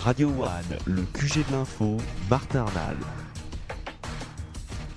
Radio One, le QG de l'info, Martin Arnal.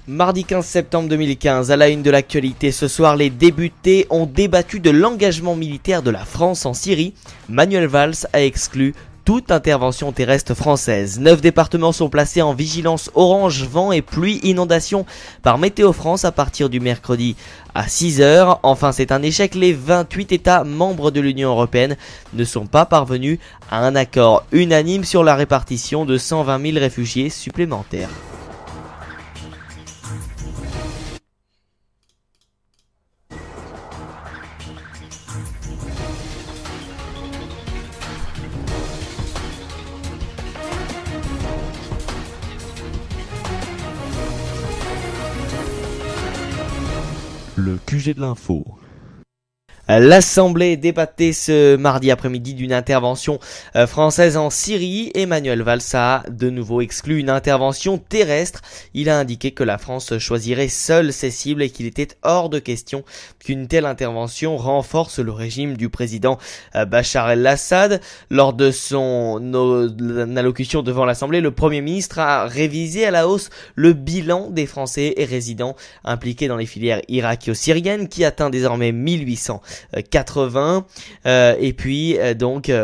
Mardi 15 septembre 2015, à la une de l'actualité, ce soir, les députés ont débattu de l'engagement militaire de la France en Syrie. Manuel Valls a exclu toute intervention terrestre française. 9 départements sont placés en vigilance orange, vent et pluie, inondation par Météo France à partir du mercredi à 6h. Enfin, c'est un échec. Les 28 États membres de l'Union européenne ne sont pas parvenus à un accord unanime sur la répartition de 120 000 réfugiés supplémentaires. Le QG de l'info. L'Assemblée débattait ce mardi après-midi d'une intervention française en Syrie. Manuel Valls a de nouveau exclu une intervention terrestre. Il a indiqué que la France choisirait seule ses cibles et qu'il était hors de question qu'une telle intervention renforce le régime du président Bachar el-Assad. Lors de son allocution devant l'Assemblée, le Premier ministre a révisé à la hausse le bilan des Français et résidents impliqués dans les filières irako-syriennes qui atteint désormais 1880. Et puis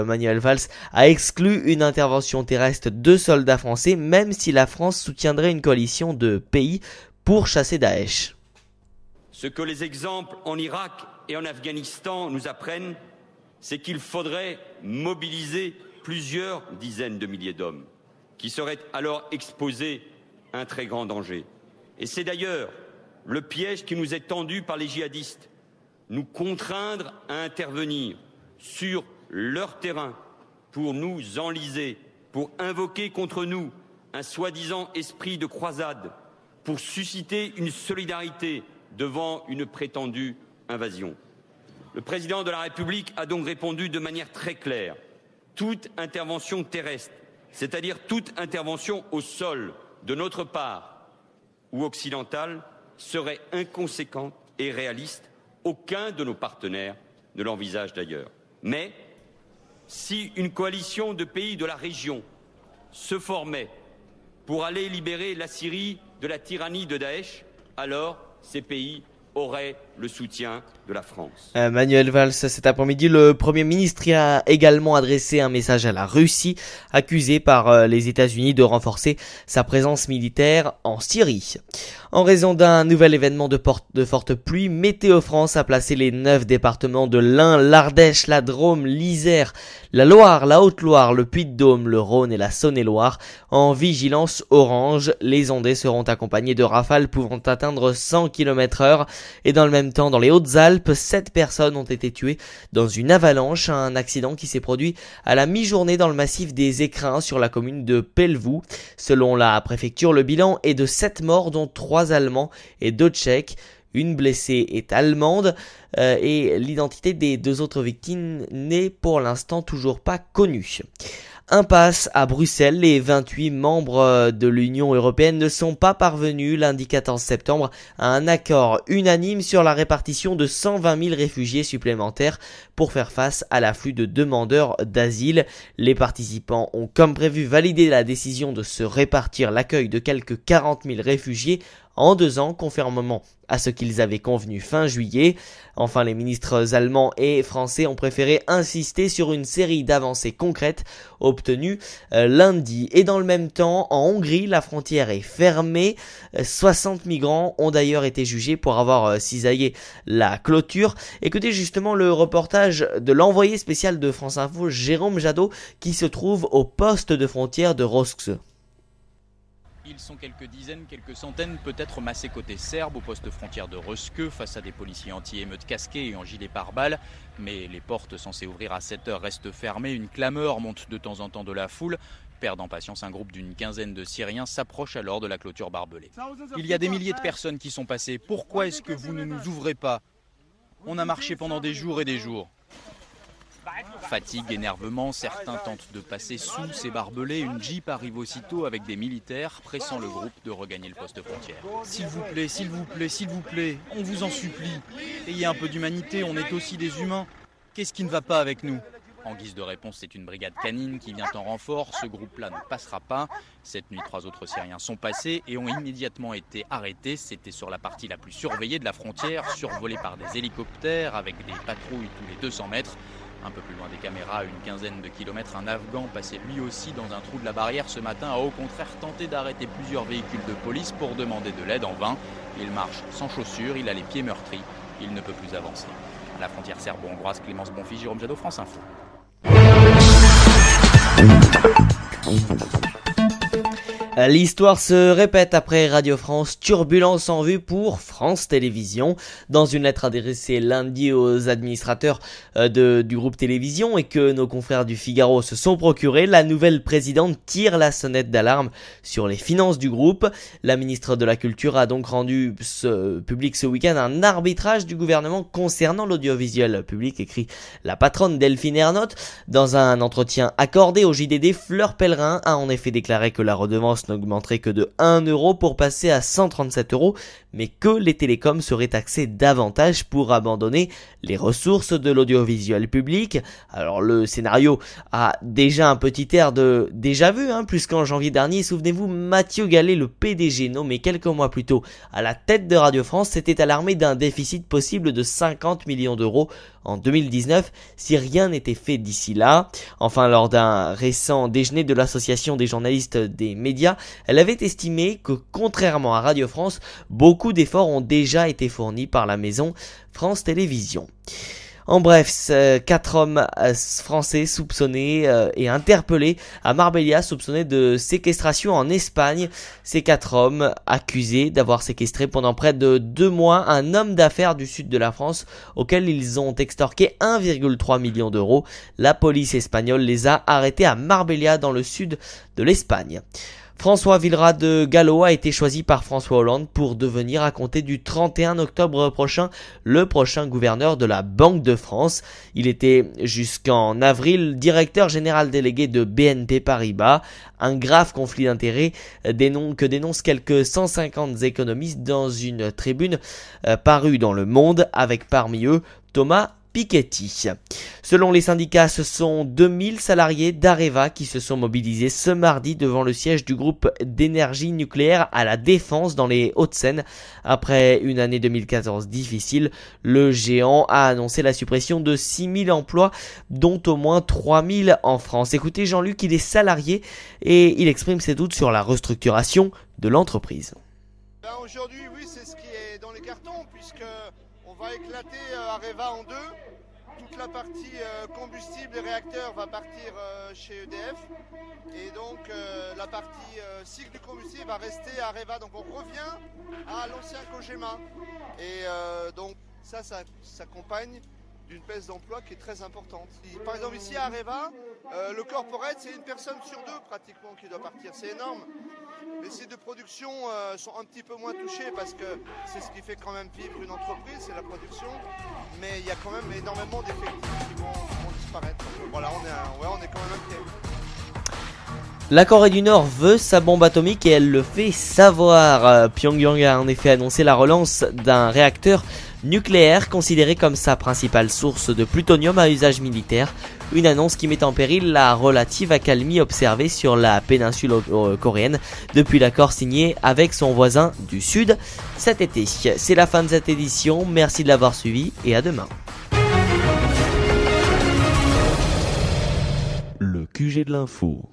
Manuel Valls a exclu une intervention terrestre de soldats français, même si la France soutiendrait une coalition de pays pour chasser Daesh. Ce que les exemples en Irak et en Afghanistan nous apprennent, c'est qu'il faudrait mobiliser plusieurs dizaines de milliers d'hommes qui seraient alors exposés à un très grand danger. Et c'est d'ailleurs le piège qui nous est tendu par les djihadistes. Nous contraindre à intervenir sur leur terrain pour nous enliser, pour invoquer contre nous un soi-disant esprit de croisade, pour susciter une solidarité devant une prétendue invasion. Le président de la République a donc répondu de manière très claire. Toute intervention terrestre, c'est-à-dire toute intervention au sol de notre part ou occidentale, serait inconséquente et réaliste. Aucun de nos partenaires ne l'envisage d'ailleurs. Mais si une coalition de pays de la région se formait pour aller libérer la Syrie de la tyrannie de Daesh, alors ces pays auraient le soutien de la France. Manuel Valls, cet après-midi, le Premier ministre a également adressé un message à la Russie, accusée par les États-Unis de renforcer sa présence militaire en Syrie. En raison d'un nouvel événement de forte pluie, Météo France a placé les 9 départements de l'Ain, l'Ardèche, la Drôme, l'Isère, la Loire, la Haute-Loire, le Puy-de-Dôme, le Rhône et la Saône-et-Loire en vigilance orange. Les ondées seront accompagnées de rafales pouvant atteindre 100 km/h. Et dans le même temps, dans les Hautes-Alpes, 7 personnes ont été tuées dans une avalanche, un accident qui s'est produit à la mi-journée dans le massif des Écrins sur la commune de Pelvoux. Selon la préfecture, le bilan est de 7 morts dont 3 Allemands et 2 Tchèques. Une blessée est allemande et l'identité des 2 autres victimes n'est pour l'instant toujours pas connue. Impasse à Bruxelles, les 28 membres de l'Union européenne ne sont pas parvenus lundi 14 septembre à un accord unanime sur la répartition de 120 000 réfugiés supplémentaires pour faire face à l'afflux de demandeurs d'asile. Les participants ont comme prévu validé la décision de se répartir l'accueil de quelques 40 000 réfugiés en 2 ans, conformément à ce qu'ils avaient convenu fin juillet. Enfin, les ministres allemands et français ont préféré insister sur une série d'avancées concrètes obtenues lundi. Et dans le même temps, en Hongrie, la frontière est fermée. 60 migrants ont d'ailleurs été jugés pour avoir cisaillé la clôture. Écoutez justement le reportage de l'envoyé spécial de France Info, Jérôme Jadot, qui se trouve au poste de frontière de Roskse. Ils sont quelques dizaines, quelques centaines, peut-être massés côté serbe, au poste frontière de Roskë, face à des policiers anti-émeutes casqués et en gilet pare-balles. Mais les portes censées ouvrir à 7h restent fermées. Une clameur monte de temps en temps de la foule. Perdant patience, un groupe d'une quinzaine de Syriens s'approche alors de la clôture barbelée. Il y a des milliers de personnes qui sont passées. Pourquoi est-ce que vous ne nous ouvrez pas? On a marché pendant des jours et des jours. Fatigue, énervement, certains tentent de passer sous ces barbelés. Une Jeep arrive aussitôt avec des militaires pressant le groupe de regagner le poste frontière. S'il vous plaît, s'il vous plaît, s'il vous plaît, on vous en supplie. Ayez un peu d'humanité, on est aussi des humains. Qu'est-ce qui ne va pas avec nous? En guise de réponse, c'est une brigade canine qui vient en renfort. Ce groupe-là ne passera pas. Cette nuit, 3 autres Syriens sont passés et ont immédiatement été arrêtés. C'était sur la partie la plus surveillée de la frontière, survolée par des hélicoptères avec des patrouilles tous les 200 mètres. Un peu plus loin des caméras, à une quinzaine de kilomètres, un Afghan passé lui aussi dans un trou de la barrière ce matin a au contraire tenté d'arrêter plusieurs véhicules de police pour demander de l'aide en vain. Il marche sans chaussures, il a les pieds meurtris, il ne peut plus avancer. À la frontière serbo-hongroise, Clémence Bonfils, Jérôme Jadot, France Info. L'histoire se répète après Radio France, turbulence en vue pour France Télévisions. Dans une lettre adressée lundi aux administrateurs du groupe Télévision et que nos confrères du Figaro se sont procurés, la nouvelle présidente tire la sonnette d'alarme sur les finances du groupe. La ministre de la Culture a donc rendu public ce week-end un arbitrage du gouvernement concernant l'audiovisuel public, écrit la patronne Delphine Ernotte. Dans un entretien accordé au JDD, Fleur Pellerin a en effet déclaré que la redevance n'augmenterait que de 1 euro pour passer à 137 euros, mais que les télécoms seraient taxés davantage pour abandonner les ressources de l'audiovisuel public. Alors le scénario a déjà un petit air de déjà vu, puisqu'en janvier dernier, souvenez-vous, Mathieu Gallet, le PDG nommé quelques mois plus tôt à la tête de Radio France, s'était alarmé d'un déficit possible de 50 millions d'euros en 2019 si rien n'était fait d'ici là. Enfin, lors d'un récent déjeuner de l'association des journalistes des médias, elle avait estimé que contrairement à Radio France, beaucoup d'efforts ont déjà été fournis par la maison France Télévisions. En bref, 4 hommes français soupçonnés et interpellés à Marbella, soupçonnés de séquestration en Espagne. Ces 4 hommes accusés d'avoir séquestré pendant près de 2 mois un homme d'affaires du sud de la France auquel ils ont extorqué 1,3 million d'euros. La police espagnole les a arrêtés à Marbella dans le sud de l'Espagne. François Villerat de Gallo a été choisi par François Hollande pour devenir, à compter du 31 octobre prochain, le prochain gouverneur de la Banque de France. Il était jusqu'en avril directeur général délégué de BNP Paribas. Un grave conflit d'intérêts que dénoncent quelques 150 économistes dans une tribune parue dans Le Monde, avec parmi eux Thomas Piketty. Selon les syndicats, ce sont 2000 salariés d'Areva qui se sont mobilisés ce mardi devant le siège du groupe d'énergie nucléaire à La Défense dans les Hauts-de-Seine. Après une année 2014 difficile, le géant a annoncé la suppression de 6000 emplois, dont au moins 3000 en France. Écoutez Jean-Luc, il est salarié et il exprime ses doutes sur la restructuration de l'entreprise. Aujourd'hui, oui, c'est ce qui est dans les cartons, puisque on va éclater Areva en deux. Toute la partie combustible et réacteurs va partir chez EDF. Et donc la partie cycle du combustible va rester à Areva. Donc on revient à l'ancien Cogema. Et donc ça s'accompagne d'une baisse d'emploi qui est très importante. Par exemple ici à Areva, le corporate, c'est une personne sur 2 pratiquement qui doit partir. C'est énorme. Les sites de production sont un petit peu moins touchés parce que c'est ce qui fait quand même vivre une entreprise, c'est la production. Mais il y a quand même énormément d'effectifs qui vont disparaître. Donc, voilà, on est quand même inquiet. La Corée du Nord veut sa bombe atomique et elle le fait savoir. Pyongyang a en effet annoncé la relance d'un réacteur nucléaire considéré comme sa principale source de plutonium à usage militaire. Une annonce qui met en péril la relative accalmie observée sur la péninsule coréenne depuis l'accord signé avec son voisin du Sud cet été. C'est la fin de cette édition, merci de l'avoir suivi et à demain. Le QG de l'info.